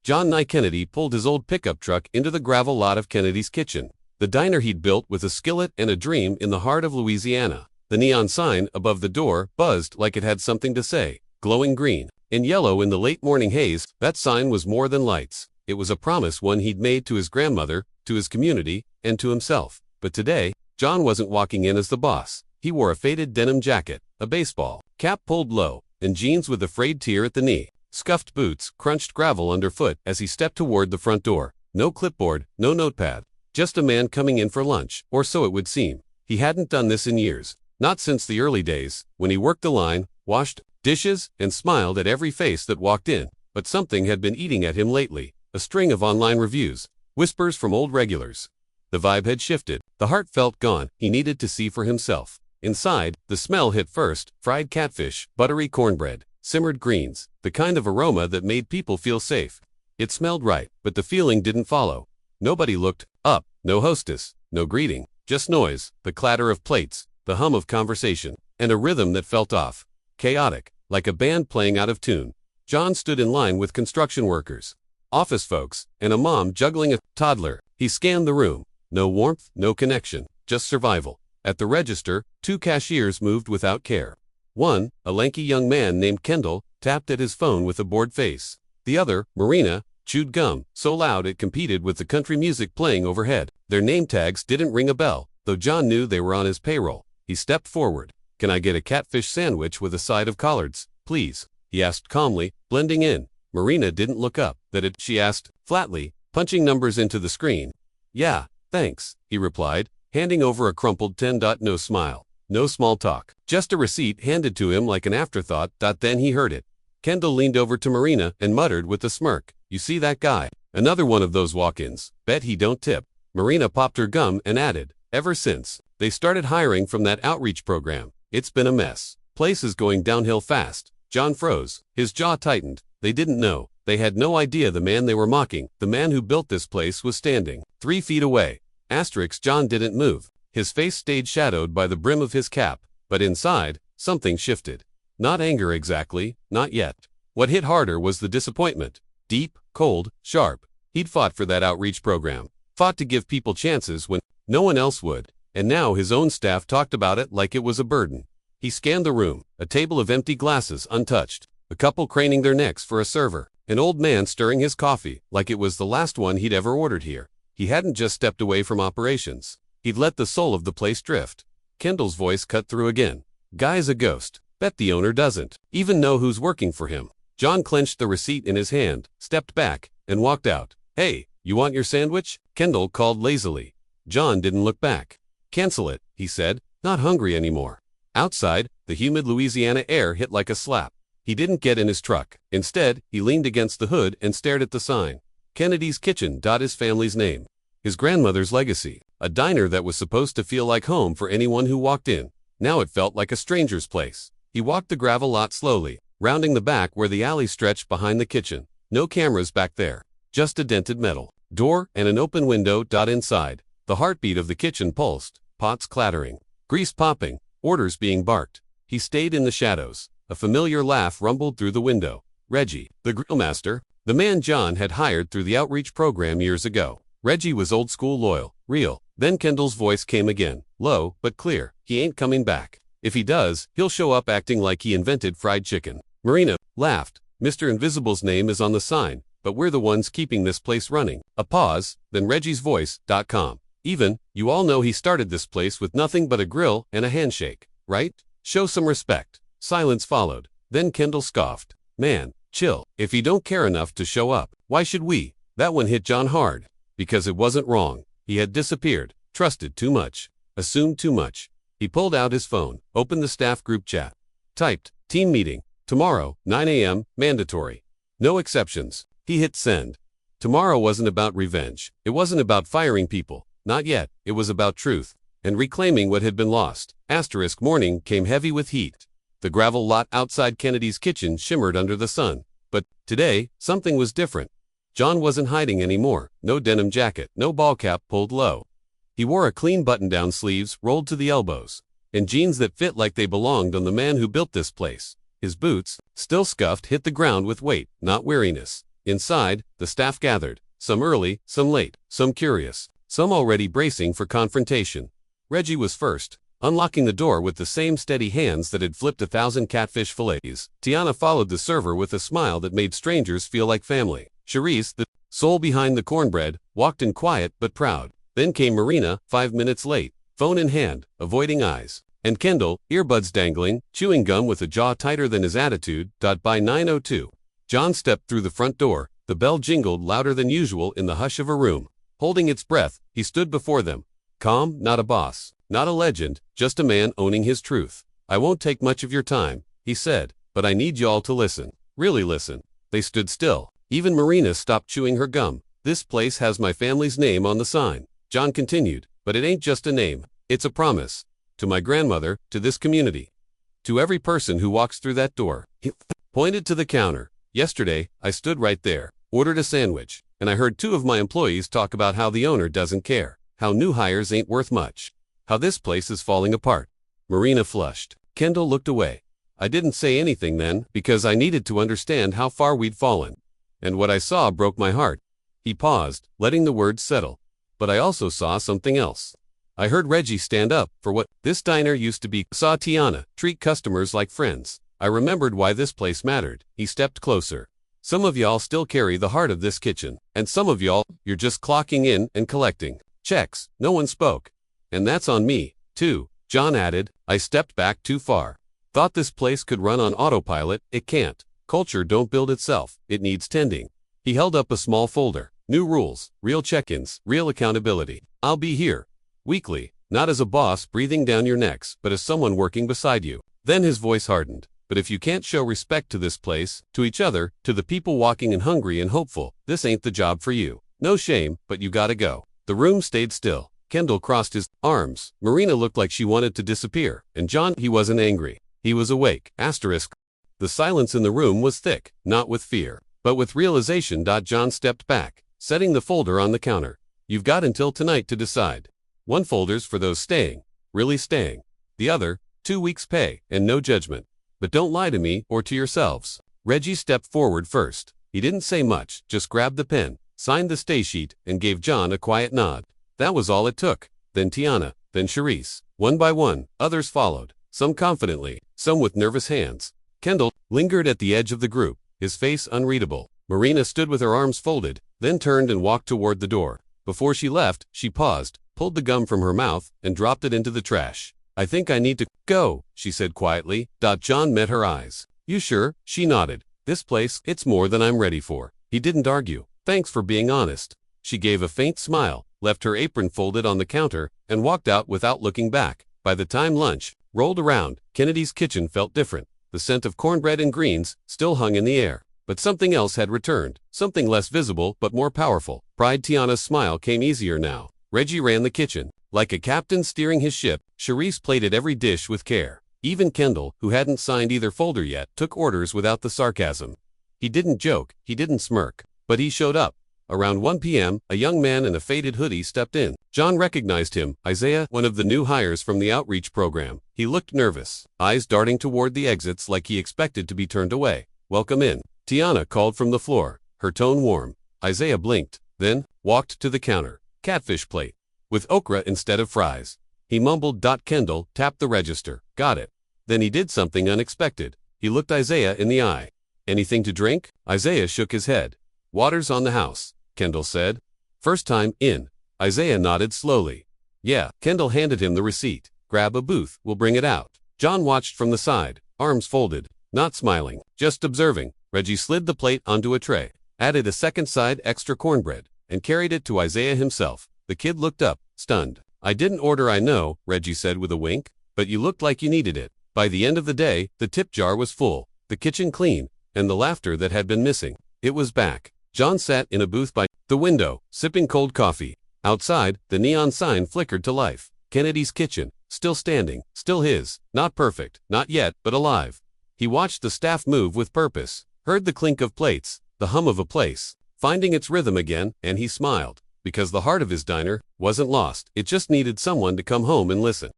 John Nye Kennedy pulled his old pickup truck into the gravel lot of Kennedy's Kitchen, the diner he'd built with a skillet and a dream in the heart of Louisiana. The neon sign above the door buzzed like it had something to say, glowing green and yellow in the late morning haze. That sign was more than lights. It was a promise, one he'd made to his grandmother, to his community, and to himself. But today, John wasn't walking in as the boss. He wore a faded denim jacket, a baseball cap pulled low, and jeans with a frayed tear at the knee. Scuffed boots crunched gravel underfoot as he stepped toward the front door. No clipboard, no notepad. Just a man coming in for lunch, or so it would seem. He hadn't done this in years. Not since the early days, when he worked the line, washed dishes, and smiled at every face that walked in. But something had been eating at him lately. A string of online reviews. Whispers from old regulars. The vibe had shifted. The heart felt gone. He needed to see for himself. Inside, the smell hit first: fried catfish, buttery cornbread, simmered greens, the kind of aroma that made people feel safe. It smelled right, but the feeling didn't follow. Nobody looked up. No hostess, no greeting, just noise, the clatter of plates, the hum of conversation, and a rhythm that felt off. Chaotic, like a band playing out of tune. John stood in line with construction workers, office folks, and a mom juggling a toddler. He scanned the room. No warmth, no connection, just survival. At the register, two cashiers moved without care. One, a lanky young man named Kendall, tapped at his phone with a bored face. The other, Marina, chewed gum, so loud it competed with the country music playing overhead. Their name tags didn't ring a bell, though John knew they were on his payroll. He stepped forward. "Can I get a catfish sandwich with a side of collards, please?" he asked calmly, blending in. Marina didn't look up. She asked, flatly, punching numbers into the screen. "Yeah, thanks," he replied, handing over a crumpled 10. No smile, no small talk, just a receipt handed to him like an afterthought. Then he heard it. Kendall leaned over to Marina and muttered with a smirk, "You see that guy? Another one of those walk-ins. Bet he don't tip." Marina popped her gum and added, "Ever since they started hiring from that outreach program, it's been a mess. Place is going downhill fast." John froze. His jaw tightened. They didn't know. They had no idea the man they were mocking, the man who built this place, was standing 3 feet away. John didn't move. His face stayed shadowed by the brim of his cap, but inside, something shifted. Not anger exactly, not yet. What hit harder was the disappointment. Deep, cold, sharp. He'd fought for that outreach program, fought to give people chances when no one else would, and now his own staff talked about it like it was a burden. He scanned the room, a table of empty glasses untouched, a couple craning their necks for a server, an old man stirring his coffee like it was the last one he'd ever ordered here. He hadn't just stepped away from operations. He'd let the soul of the place drift. Kendall's voice cut through again. "Guy's a ghost. Bet the owner doesn't even know who's working for him." John clenched the receipt in his hand, stepped back, and walked out. "Hey, you want your sandwich?" Kendall called lazily. John didn't look back. "Cancel it," he said. "Not hungry anymore." Outside, the humid Louisiana air hit like a slap. He didn't get in his truck. Instead, he leaned against the hood and stared at the sign. Kennedy's Kitchen. His family's name. His grandmother's legacy. A diner that was supposed to feel like home for anyone who walked in. Now it felt like a stranger's place. He walked the gravel lot slowly, rounding the back where the alley stretched behind the kitchen. No cameras back there. Just a dented metal door and an open window. Inside, the heartbeat of the kitchen pulsed. Pots clattering. Grease popping. Orders being barked. He stayed in the shadows. A familiar laugh rumbled through the window. Reggie, the grillmaster, the man John had hired through the outreach program years ago. Reggie was old school, loyal, real. Then Kendall's voice came again, low but clear. "He ain't coming back. If he does, he'll show up acting like he invented fried chicken." Marina laughed. "Mr. Invisible's name is on the sign, but we're the ones keeping this place running." A pause, then Reggie's voice. "Even, you all know he started this place with nothing but a grill and a handshake, right? Show some respect." Silence followed. Then Kendall scoffed. "Man, chill. If he don't care enough to show up, why should we?" That one hit John hard. Because it wasn't wrong. He had disappeared, trusted too much, assumed too much. He pulled out his phone, opened the staff group chat. Typed, "Team meeting, tomorrow, 9 a.m., mandatory. No exceptions." He hit send. Tomorrow wasn't about revenge. It wasn't about firing people. Not yet. It was about truth and reclaiming what had been lost. Morning came heavy with heat. The gravel lot outside Kennedy's Kitchen shimmered under the sun. But today, something was different. John wasn't hiding anymore. No denim jacket, no ball cap pulled low. He wore a clean button-down, sleeves rolled to the elbows, and jeans that fit like they belonged on the man who built this place. His boots, still scuffed, hit the ground with weight, not weariness. Inside, the staff gathered, some early, some late, some curious, some already bracing for confrontation. Reggie was first, unlocking the door with the same steady hands that had flipped 1,000 catfish fillets. Tiana followed the server with a smile that made strangers feel like family. Charisse, the soul behind the cornbread, walked in quiet but proud. Then came Marina, 5 minutes late, phone in hand, avoiding eyes. And Kendall, earbuds dangling, chewing gum with a jaw tighter than his attitude. By 9:02, John stepped through the front door. The bell jingled louder than usual in the hush of a room. Holding its breath, he stood before them. Calm, not a boss, not a legend, just a man owning his truth. I won't take much of your time, he said, but I need y'all to listen. Really listen. They stood still. Even Marina stopped chewing her gum. This place has my family's name on the sign, John continued, but it ain't just a name. It's a promise. To my grandmother, to this community. To every person who walks through that door. He pointed to the counter. Yesterday, I stood right there, ordered a sandwich, and I heard 2 of my employees talk about how the owner doesn't care, how new hires ain't worth much, how this place is falling apart. Marina flushed. Kendall looked away. I didn't say anything then, because I needed to understand how far we'd fallen. And what I saw broke my heart. He paused, letting the words settle. But I also saw something else. I heard Reggie stand up for what this diner used to be. Saw Tiana treat customers like friends. I remembered why this place mattered. He stepped closer. Some of y'all still carry the heart of this kitchen, and some of y'all, you're just clocking in and collecting checks. No one spoke. And that's on me, too, John added. I stepped back too far. Thought this place could run on autopilot. It can't. Culture don't build itself. It needs tending. He held up a small folder. New rules, real check-ins, real accountability. I'll be here. Weekly, not as a boss breathing down your necks, but as someone working beside you. Then his voice hardened. But if you can't show respect to this place, to each other, to the people walking in hungry and hopeful, this ain't the job for you. No shame, but you gotta go. The room stayed still. Kendall crossed his arms. Marina looked like she wanted to disappear. And John, he wasn't angry. He was awake. Asterisk. The silence in the room was thick, not with fear, but with realization. John stepped back, setting the folder on the counter. You've got until tonight to decide. One folder's for those staying, really staying. The other, 2 weeks' pay, and no judgment. But don't lie to me or to yourselves. Reggie stepped forward first. He didn't say much, just grabbed the pen, signed the stay sheet, and gave John a quiet nod. That was all it took. Then Tiana, then Charisse. One by one, others followed, some confidently, some with nervous hands. Kendall lingered at the edge of the group, his face unreadable. Marina stood with her arms folded, then turned and walked toward the door. Before she left, she paused, pulled the gum from her mouth, and dropped it into the trash. I think I need to go, she said quietly. John met her eyes. You sure? She nodded. This place, it's more than I'm ready for. He didn't argue. Thanks for being honest. She gave a faint smile, left her apron folded on the counter, and walked out without looking back. By the time lunch rolled around, Kennedy's kitchen felt different. The scent of cornbread and greens still hung in the air. But something else had returned, something less visible but more powerful. Pride. Tiana's smile came easier now. Reggie ran the kitchen. Like a captain steering his ship, Charisse plated every dish with care. Even Kendall, who hadn't signed either folder yet, took orders without the sarcasm. He didn't joke, he didn't smirk, but he showed up. Around 1 p.m., a young man in a faded hoodie stepped in. John recognized him, Isaiah, one of the new hires from the outreach program. He looked nervous, eyes darting toward the exits like he expected to be turned away. Welcome in, Tiana called from the floor, her tone warm. Isaiah blinked, then walked to the counter. Catfish plate, with okra instead of fries. He mumbled. Kendall tapped the register. Got it. Then he did something unexpected. He looked Isaiah in the eye. Anything to drink? Isaiah shook his head. Water's on the house, Kendall said. First time in. Isaiah nodded slowly. Yeah. Kendall handed him the receipt. Grab a booth, we'll bring it out. John watched from the side, arms folded, not smiling, just observing. Reggie slid the plate onto a tray, added a second side extra cornbread, and carried it to Isaiah himself. The kid looked up, stunned. I didn't order, I know, Reggie said with a wink, but you looked like you needed it. By the end of the day, the tip jar was full, the kitchen clean, and the laughter that had been missing. It was back. John sat in a booth by the window, sipping cold coffee. Outside, the neon sign flickered to life. Kennedy's kitchen, still standing, still his, not perfect, not yet, but alive. He watched the staff move with purpose, heard the clink of plates, the hum of a place, finding its rhythm again, and he smiled. Because the heart of his diner wasn't lost. It just needed someone to come home and listen.